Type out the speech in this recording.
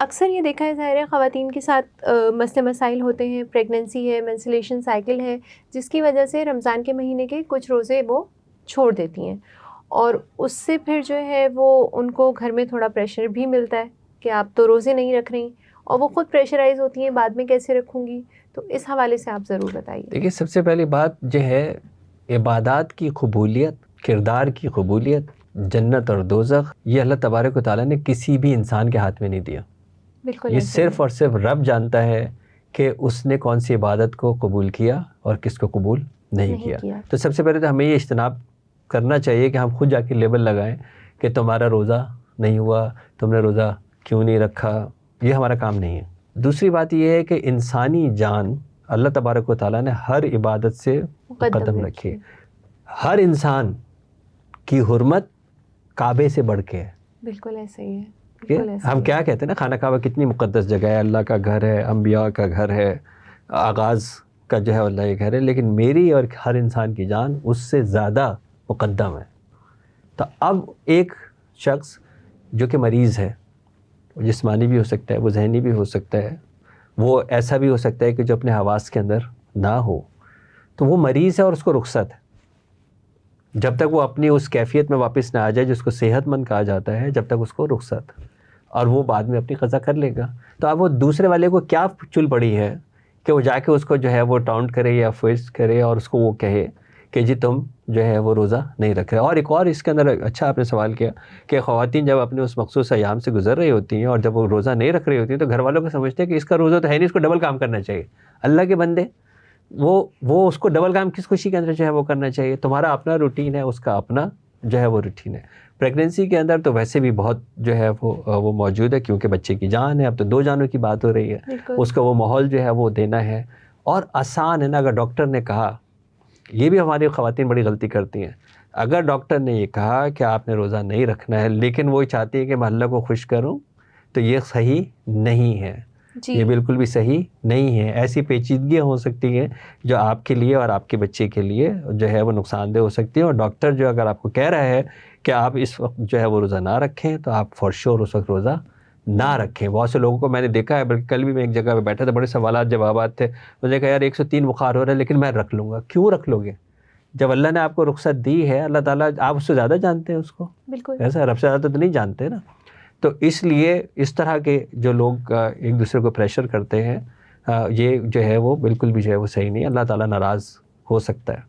اکثر یہ دیکھا ہے ظاہر ہے خواتین کے ساتھ مسئلے مسائل ہوتے ہیں، پریگننسی ہے، مینسولیشن سائیکل ہے، جس کی وجہ سے رمضان کے مہینے کے کچھ روزے وہ چھوڑ دیتی ہیں، اور اس سے پھر جو ہے وہ ان کو گھر میں تھوڑا پریشر بھی ملتا ہے کہ آپ تو روزے نہیں رکھ رہی، اور وہ خود پریشرائز ہوتی ہیں بعد میں کیسے رکھوں گی. تو اس حوالے سے آپ ضرور بتائیے. دیکھیے، سب سے پہلی بات جو ہے عبادات کی قبولیت، کردار کی قبولیت، جنت اور دوزخ، یہ اللہ تبارک و تعالیٰ نے کسی بھی انسان کے ہاتھ میں نہیں دیا. بالکل یہ ایسے صرف اور صرف رب جانتا ہے کہ اس نے کون سی عبادت کو قبول کیا اور کس کو قبول نہیں کیا. تو سب سے پہلے تو ہمیں یہ اجتناب کرنا چاہیے کہ ہم خود جا کے لیبل لگائیں کہ تمہارا روزہ نہیں ہوا، تم نے روزہ کیوں نہیں رکھا. یہ ہمارا کام نہیں ہے. دوسری بات یہ ہے کہ انسانی جان اللہ تبارک و تعالیٰ نے ہر عبادت سے مقدم رکھی. ہر انسان کی حرمت کعبے سے بڑھ کے ہے. بالکل ایسا ہی ہے. ہم کیا کہتے ہیں نا، خانہ کعبہ کتنی مقدس جگہ ہے، اللہ کا گھر ہے، انبیاء کا گھر ہے، آغاز کا جو ہے اللہ یہ گھر ہے، لیکن میری اور ہر انسان کی جان اس سے زیادہ مقدم ہے. تو اب ایک شخص جو کہ مریض ہے، وہ جسمانی بھی ہو سکتا ہے، وہ ذہنی بھی ہو سکتا ہے، وہ ایسا بھی ہو سکتا ہے کہ جو اپنے حواس کے اندر نہ ہو، تو وہ مریض ہے اور اس کو رخصت ہے. جب تک وہ اپنی اس کیفیت میں واپس نہ آ جائے جس کو صحت مند کہا جاتا ہے، جب تک اس کو رخصت، اور وہ بعد میں اپنی قضا کر لے گا. تو اب وہ دوسرے والے کو کیا چل پڑی ہے کہ وہ جا کے اس کو جو ہے وہ ٹاؤنٹ کرے یا فوائس کرے اور اس کو وہ کہے کہ جی تم جو ہے وہ روزہ نہیں رکھ رہے. اور ایک اور اس کے اندر اچھا آپ نے سوال کیا کہ خواتین جب اپنے اس مخصوص ایام سے گزر رہی ہوتی ہیں اور جب وہ روزہ نہیں رکھ رہی ہوتی ہیں تو گھر والوں کو سمجھتے ہیں کہ اس کا روزہ تو ہے نہیں، اس کو ڈبل کام کرنا چاہیے. اللہ کے بندے، وہ اس کو ڈبل کام کس خوشی کے اندر جو ہے وہ کرنا چاہیے؟ تمہارا اپنا روٹین ہے، اس کا اپنا جو ہے وہ روٹین ہے. پریگننسی کے اندر تو ویسے بھی بہت جو ہے وہ موجود ہے، کیونکہ بچے کی جان ہے. اب تو 2 جانوں کی بات ہو رہی ہے، اس کا وہ ماحول جو ہے وہ دینا ہے. اور آسان ہے نا، اگر ڈاکٹر نے کہا، یہ بھی ہماری خواتین بڑی غلطی کرتی ہیں، اگر ڈاکٹر نے یہ کہا کہ آپ نے روزہ نہیں رکھنا ہے لیکن وہ چاہتی ہے کہ میں اللہ کو خوش کروں، تو یہ صحیح نہیں ہے. یہ بالکل بھی صحیح نہیں ہے. ایسی پیچیدگیاں ہو سکتی ہیں جو آپ کے لیے اور آپ کے بچے کے لیے جو ہے وہ نقصان دہ ہو سکتی ہیں. اور ڈاکٹر جو اگر آپ کو کہہ رہا ہے کہ آپ اس وقت جو ہے وہ روزہ نہ رکھیں، تو آپ فور شور اس وقت روزہ نہ رکھیں. بہت سے لوگوں کو میں نے دیکھا ہے، بلکہ کل بھی میں ایک جگہ پہ بیٹھا تھا، بڑے سوالات جوابات تھے. مجھے کہا یار 103 بخار ہو رہا ہے لیکن میں رکھ لوں گا. کیوں رکھ لو گے؟ جب اللہ نے آپ کو رخصت دی ہے، اللہ تعالیٰ، آپ اس سے زیادہ جانتے ہیں اس کو. بالکل ایسا رب سے زیادہ تو نہیں جانتے نا. تو اس لیے اس طرح کے جو لوگ ایک دوسرے کو پریشر کرتے ہیں، یہ جو ہے وہ بالکل بھی جو ہے وہ صحیح نہیں ہے. اللہ تعالیٰ ناراض ہو سکتا ہے.